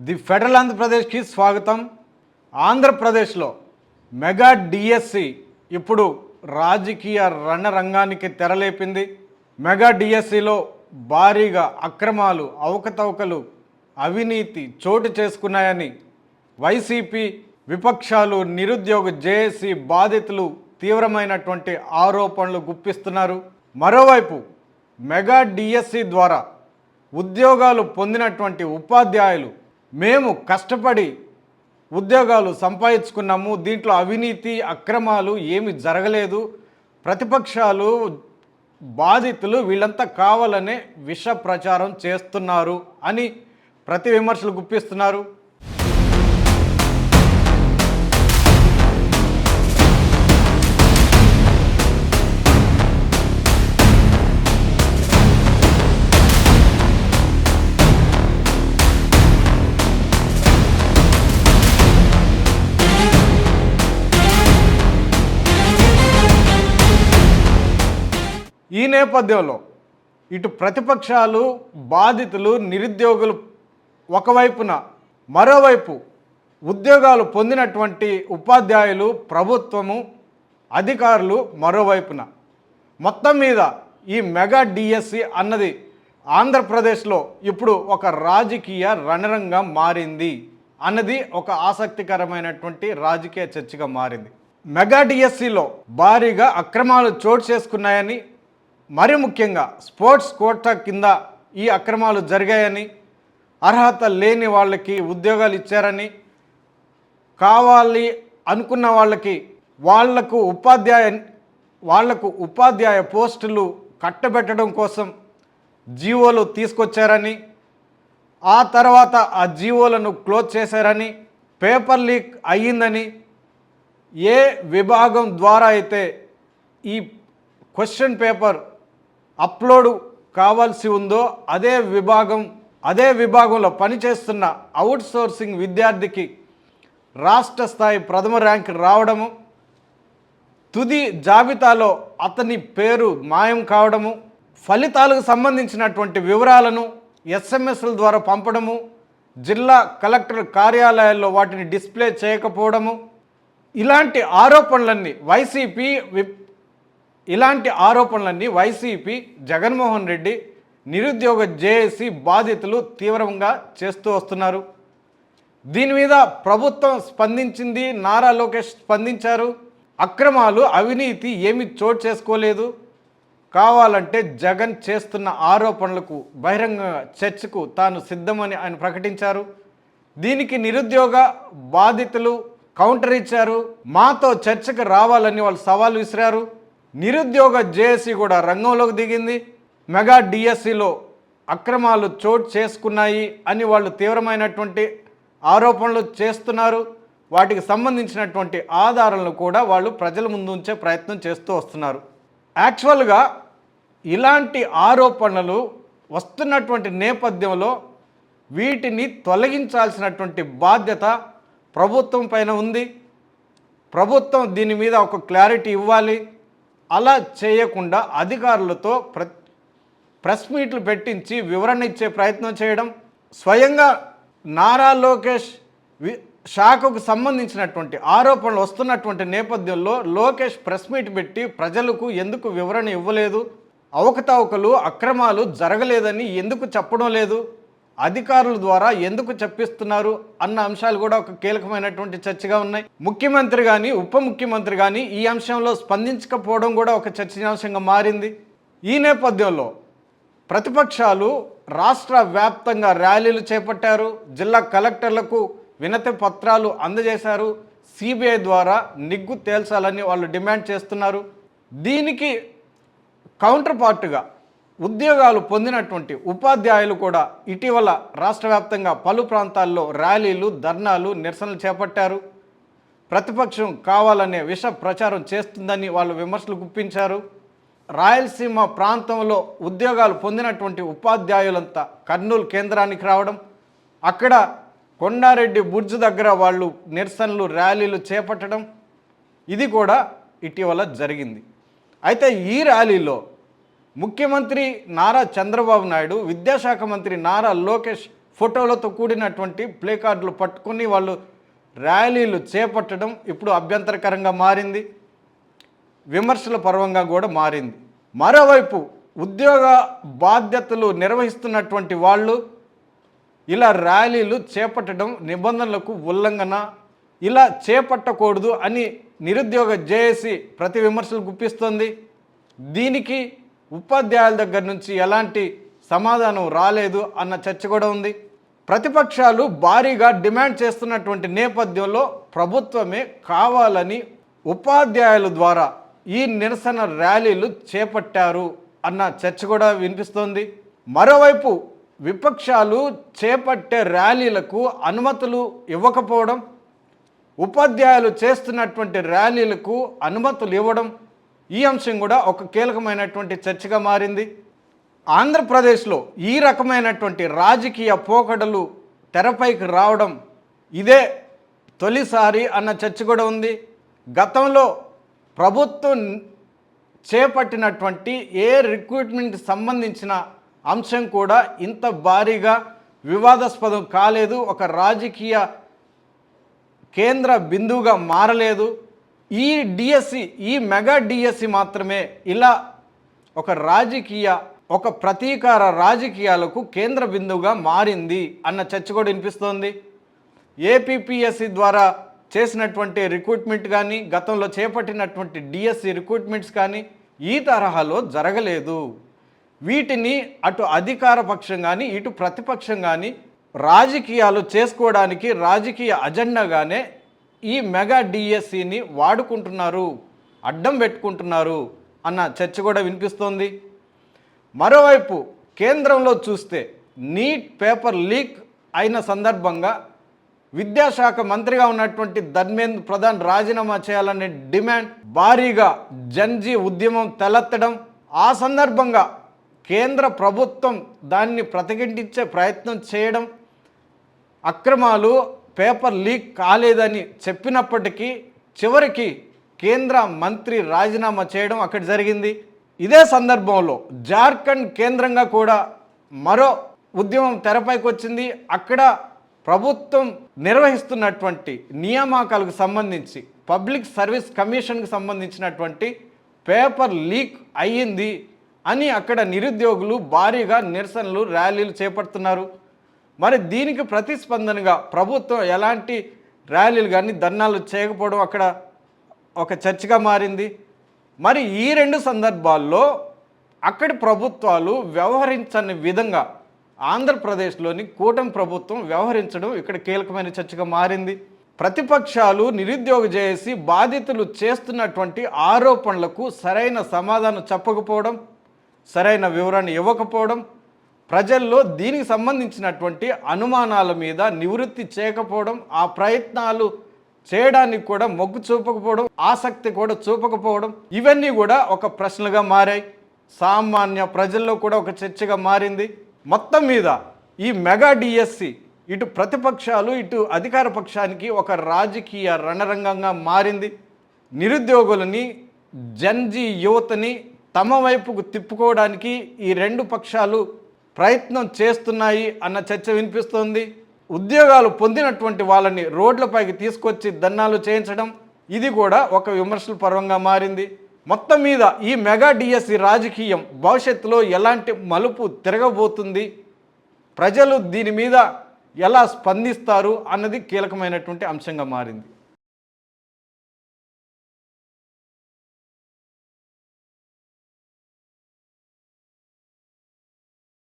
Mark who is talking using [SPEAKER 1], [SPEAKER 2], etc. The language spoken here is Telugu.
[SPEAKER 1] ది ఫెడరల్ ఆంధ్రప్రదేశ్కి స్వాగతం. ఆంధ్రప్రదేశ్లో మెగా డిఎస్సి ఇప్పుడు రాజకీయ రణరంగానికి తెరలేపింది. మెగా డిఎస్సిలో భారీగా అక్రమాలు, అవకతవకలు, అవినీతి చోటు చేసుకున్నాయని వైసీపీ విపక్షాలు, నిరుద్యోగ జేఏసీ బాధితులు తీవ్రమైనటువంటి ఆరోపణలు గుప్పిస్తున్నారు. మరోవైపు మెగా డిఎస్సి ద్వారా ఉద్యోగాలు పొందినటువంటి ఉపాధ్యాయులు మేము కష్టపడి ఉద్యోగాలు సంపాదించుకున్నాము, దీంట్లో అవినీతి అక్రమాలు ఏమి జరగలేదు, ప్రతిపక్షాలు బాధితులు వీళ్ళంతా కావాలనే విష ప్రచారం చేస్తున్నారు అని ప్రతి విమర్శలు గుప్పిస్తున్నారు. ఈ నేపథ్యంలో ఇటు ప్రతిపక్షాలు, బాధితులు, నిరుద్యోగులు ఒకవైపున, మరోవైపు ఉద్యోగాలు పొందినటువంటి ఉపాధ్యాయులు, ప్రభుత్వము, అధికారులు మరోవైపున, మొత్తం మీద ఈ మెగా డిఎస్సి అన్నది ఆంధ్రప్రదేశ్లో ఇప్పుడు ఒక రాజకీయ రణరంగం మారింది అన్నది ఒక ఆసక్తికరమైనటువంటి రాజకీయ చర్చగా మారింది. మెగా డిఎస్సిలో భారీగా అక్రమాలు చోటు చేసుకున్నాయని, మరి ముఖ్యంగా స్పోర్ట్స్ కోటా కింద ఈ అక్రమాలు జరిగాయని, అర్హత లేని వాళ్ళకి ఉద్యోగాలు ఇచ్చారని, కావాలి అనుకున్న వాళ్ళకి వాళ్లకు ఉపాధ్యాయ పోస్టులు కట్టబెట్టడం కోసం జీవోలు తీసుకొచ్చారని, ఆ తర్వాత ఆ జీవోలను క్లోజ్ చేశారని, పేపర్ లీక్ అయ్యిందని, ఏ విభాగం ద్వారా అయితే ఈ క్వశ్చన్ పేపర్ అప్లోడ్ కావాల్సి ఉందో అదే విభాగంలో పనిచేస్తున్న అవుట్ సోర్సింగ్ విద్యార్థికి రాష్ట్ర స్థాయి ప్రథమ ర్యాంక్ రావడము, తుది జాబితాలో అతని పేరు మాయం కావడము, ఫలితాలకు సంబంధించినటువంటి వివరాలను ఎస్ఎంఎస్ల ద్వారా పంపడము, జిల్లా కలెక్టర్ కార్యాలయాల్లో వాటిని డిస్ప్లే చేయకపోవడము, ఇలాంటి ఆరోపణలన్నీ వైసీపీ, జగన్మోహన్ రెడ్డి, నిరుద్యోగ జేఏసీ బాధితులు తీవ్రంగా చేస్తూ వస్తున్నారు. దీని మీద ప్రభుత్వం స్పందించింది, నారా లోకేష్ స్పందించారు. అక్రమాలు, అవినీతి ఏమీ చోటు చేసుకోలేదు, కావాలంటే జగన్ చేస్తున్న ఆరోపణలకు బహిరంగ చర్చకు తాను సిద్ధమని ఆయన ప్రకటించారు. దీనికి నిరుద్యోగ బాధితులు కౌంటర్ ఇచ్చారు. మాతో చర్చకు రావాలని వాళ్ళు సవాల్ విసిరారు. నిరుద్యోగ జేఏసీ కూడా రంగంలోకి దిగింది. మెగా డిఎస్సిలో అక్రమాలు చోటు చేసుకున్నాయి అని వాళ్ళు తీవ్రమైనటువంటి ఆరోపణలు చేస్తున్నారు. వాటికి సంబంధించినటువంటి ఆధారాలను కూడా వాళ్ళు ప్రజల ముందు ఉంచే ప్రయత్నం చేస్తూ వస్తున్నారు. యాక్చువల్గా ఇలాంటి ఆరోపణలు వస్తున్నటువంటి నేపథ్యంలో వీటిని తొలగించాల్సినటువంటి బాధ్యత ప్రభుత్వం పైన ఉంది. ప్రభుత్వం దీని మీద ఒక క్లారిటీ ఇవ్వాలి. అలా చేయకుండా అధికారులతో ప్రెస్ మీట్లు పెట్టించి వివరణ ఇచ్చే ప్రయత్నం చేయడం, స్వయంగా నారా లోకేష్ శాఖకు సంబంధించినటువంటి ఆరోపణలు వస్తున్నటువంటి నేపథ్యంలో లోకేష్ ప్రెస్ మీట్ పెట్టి ప్రజలకు ఎందుకు వివరణ ఇవ్వలేదు, అవకతవకలు, అక్రమాలు జరగలేదని ఎందుకు చెప్పడం లేదు, అధికారుల ద్వారా ఎందుకు చెప్పిస్తున్నారు అన్న అంశాలు కూడా ఒక కీలకమైనటువంటి చర్చగా ఉన్నాయి. ముఖ్యమంత్రి కానీ, ఉప ముఖ్యమంత్రి కానీ ఈ అంశంలో స్పందించకపోవడం కూడా ఒక చర్చనీయాంశంగా మారింది. ఈ నేపథ్యంలో ప్రతిపక్షాలు రాష్ట్ర వ్యాప్తంగా ర్యాలీలు చేపట్టారు, జిల్లా కలెక్టర్లకు వినతి పత్రాలు అందజేశారు, సిబిఐ ద్వారా నిగ్గు తేల్చాలని వాళ్ళు డిమాండ్ చేస్తున్నారు. దీనికి కౌంటర్ పార్ట్గా ఉద్యోగాలు పొందినటువంటి ఉపాధ్యాయులు కూడా ఇటీవల రాష్ట్ర వ్యాప్తంగా పలు ప్రాంతాల్లో ర్యాలీలు, ధర్నాలు, నిరసనలు చేపట్టారు. ప్రతిపక్షం కావాలనే విష ప్రచారం చేస్తుందని వాళ్ళు విమర్శలు గుప్పించారు. రాయలసీమ ప్రాంతంలో ఉద్యోగాలు పొందినటువంటి ఉపాధ్యాయులంతా కర్నూలు కేంద్రానికి రావడం, అక్కడ కొండారెడ్డి బుర్జు దగ్గర వాళ్ళు నిరసనలు, ర్యాలీలు చేపట్టడం, ఇది కూడా ఇటీవల జరిగింది. అయితే ఈ ర్యాలీలో ముఖ్యమంత్రి నారా చంద్రబాబు నాయుడు, విద్యాశాఖ మంత్రి నారా లోకేష్ ఫోటోలతో కూడినటువంటి ప్లే కార్డులు పట్టుకొని వాళ్ళు ర్యాలీలు చేపట్టడం ఇప్పుడు అభ్యంతరకరంగా మారింది, విమర్శల పర్వంగా కూడా మారింది. మరోవైపు ఉద్యోగ బాధ్యతలు నిర్వహిస్తున్నటువంటి వాళ్ళు ఇలా ర్యాలీలు చేపట్టడం నిబంధనలకు ఉల్లంఘన, ఇలా చేపట్టకూడదు అని నిరుద్యోగ జేఏసీ ప్రతి విమర్శలు గుప్పిస్తోంది. దీనికి ఉపాధ్యాయుల దగ్గర నుంచి ఎలాంటి సమాధానం రాలేదు అన్న చర్చ కూడా ఉంది. ప్రతిపక్షాలు భారీగా డిమాండ్ చేస్తున్నటువంటి నేపథ్యంలో ప్రభుత్వమే కావాలని ఉపాధ్యాయుల ద్వారా ఈ నిరసన ర్యాలీలు చేపట్టారు అన్న చర్చ కూడా వినిపిస్తోంది. మరోవైపు విపక్షాలు చేపట్టే ర్యాలీలకు అనుమతులు ఇవ్వకపోవడం, ఉపాధ్యాయులు చేస్తున్నటువంటి ర్యాలీలకు అనుమతులు ఇవ్వడం, ఈ అంశం కూడా ఒక కీలకమైనటువంటి చర్చగా మారింది. ఆంధ్రప్రదేశ్లో ఈ రకమైనటువంటి రాజకీయ పోకడలు తెరపైకి రావడం ఇదే తొలిసారి అన్న చర్చ కూడా ఉంది. గతంలో ప్రభుత్వం చేపట్టినటువంటి ఏ రిక్రూట్మెంట్ సంబంధించిన అంశం కూడా ఇంత భారీగా వివాదాస్పదం కాలేదు, ఒక రాజకీయ కేంద్ర బిందువుగా మారలేదు. ఈ డిఎస్సి, ఈ మెగా డిఎస్సి మాత్రమే ఇలా ఒక ప్రతీకార రాజకీయాలకు కేంద్ర బిందువుగా మారింది అన్న చర్చ కూడా వినిపిస్తోంది. ఏపీపీఎస్సి ద్వారా చేసినటువంటి రిక్రూట్మెంట్ కానీ, గతంలో చేపట్టినటువంటి డిఎస్సి రిక్రూట్మెంట్స్ కానీ ఈ తరహాలో జరగలేదు. వీటిని అటు అధికార పక్షం కానీ ఇటు ప్రతిపక్షం కానీ రాజకీయాలు చేసుకోవడానికి రాజకీయ అజెండాగానే ఈ మెగా డిఎస్సిని వాడుకుంటున్నారు, అడ్డం పెట్టుకుంటున్నారు అన్న చర్చ కూడా వినిపిస్తోంది. మరోవైపు కేంద్రంలో చూస్తే నీట్ పేపర్ లీక్ అయిన సందర్భంగా విద్యాశాఖ మంత్రిగా ఉన్నటువంటి ధర్మేంద్ర ప్రధాన్ రాజీనామా చేయాలనే డిమాండ్, భారీగా జన్జీ ఉద్యమం తలెత్తడం, ఆ సందర్భంగా కేంద్ర ప్రభుత్వం దాన్ని ప్రతిఘటించే ప్రయత్నం చేయడం, అక్రమాలు పేపర్ లీక్ కాలేదని చెప్పినప్పటికీ చివరికి కేంద్ర మంత్రి రాజీనామా చేయడం అక్కడ జరిగింది. ఇదే సందర్భంలో జార్ఖండ్ కేంద్రంగా కూడా మరో ఉద్యమం తెరపైకి వచ్చింది. అక్కడ ప్రభుత్వం నిర్వహిస్తున్నటువంటి నియామకాలకు సంబంధించి పబ్లిక్ సర్వీస్ కమిషన్కి సంబంధించినటువంటి పేపర్ లీక్ అయ్యింది అని అక్కడ నిరుద్యోగులు భారీగా నిరసనలు ర్యాలీలు చేపడుతున్నారు. మరి దీనికి ప్రతిస్పందనగా ప్రభుత్వం ఎలాంటి ర్యాలీలు కానీ ధర్నాలు చేయకపోవడం అక్కడ ఒక చర్చగా మారింది. మరి ఈ రెండు సందర్భాల్లో అక్కడి ప్రభుత్వాలు వ్యవహరించని విధంగా ఆంధ్రప్రదేశ్లోని కూటమి ప్రభుత్వం వ్యవహరించడం ఇక్కడ కీలకమైన చర్చగా మారింది. ప్రతిపక్షాలు నిరుద్యోగ జేఏసీ బాధితులు చేస్తున్నటువంటి ఆరోపణలకు సరైన సమాధానం చెప్పకపోవడం, సరైన వివరణ ఇవ్వకపోవడం, ప్రజల్లో దీనికి సంబంధించినటువంటి అనుమానాల మీద నివృత్తి చేయకపోవడం, ఆ ప్రయత్నాలు చేయడానికి కూడా మొగ్గు చూపకపోవడం, ఆసక్తి కూడా చూపకపోవడం, ఇవన్నీ కూడా ఒక ప్రశ్నలుగా మారాయి. సామాన్య ప్రజల్లో కూడా ఒక చర్చగా మారింది. మొత్తం మీద ఈ మెగా డిఎస్సి ఇటు ప్రతిపక్షాలు ఇటు అధికార పక్షానికి ఒక రాజకీయ రణరంగంగా మారింది. నిరుద్యోగులని, జన్జీ యువతని తమ వైపుకు తిప్పుకోవడానికి ఈ రెండు పక్షాలు ప్రయత్నం చేస్తున్నాయి అన్న చర్చ వినిపిస్తోంది. ఉద్యోగాలు పొందినటువంటి వాళ్ళని రోడ్లపైకి తీసుకొచ్చి ధర్నాలు చేయించడం, ఇది కూడా ఒక విమర్శల పర్వంగా మారింది. మొత్తం మీద ఈ మెగా డిఎస్సి రాజకీయం భవిష్యత్తులో ఎలాంటి మలుపు తిరగబోతుంది, ప్రజలు దీని మీద ఎలా స్పందిస్తారు అన్నది కీలకమైనటువంటి అంశంగా మారింది.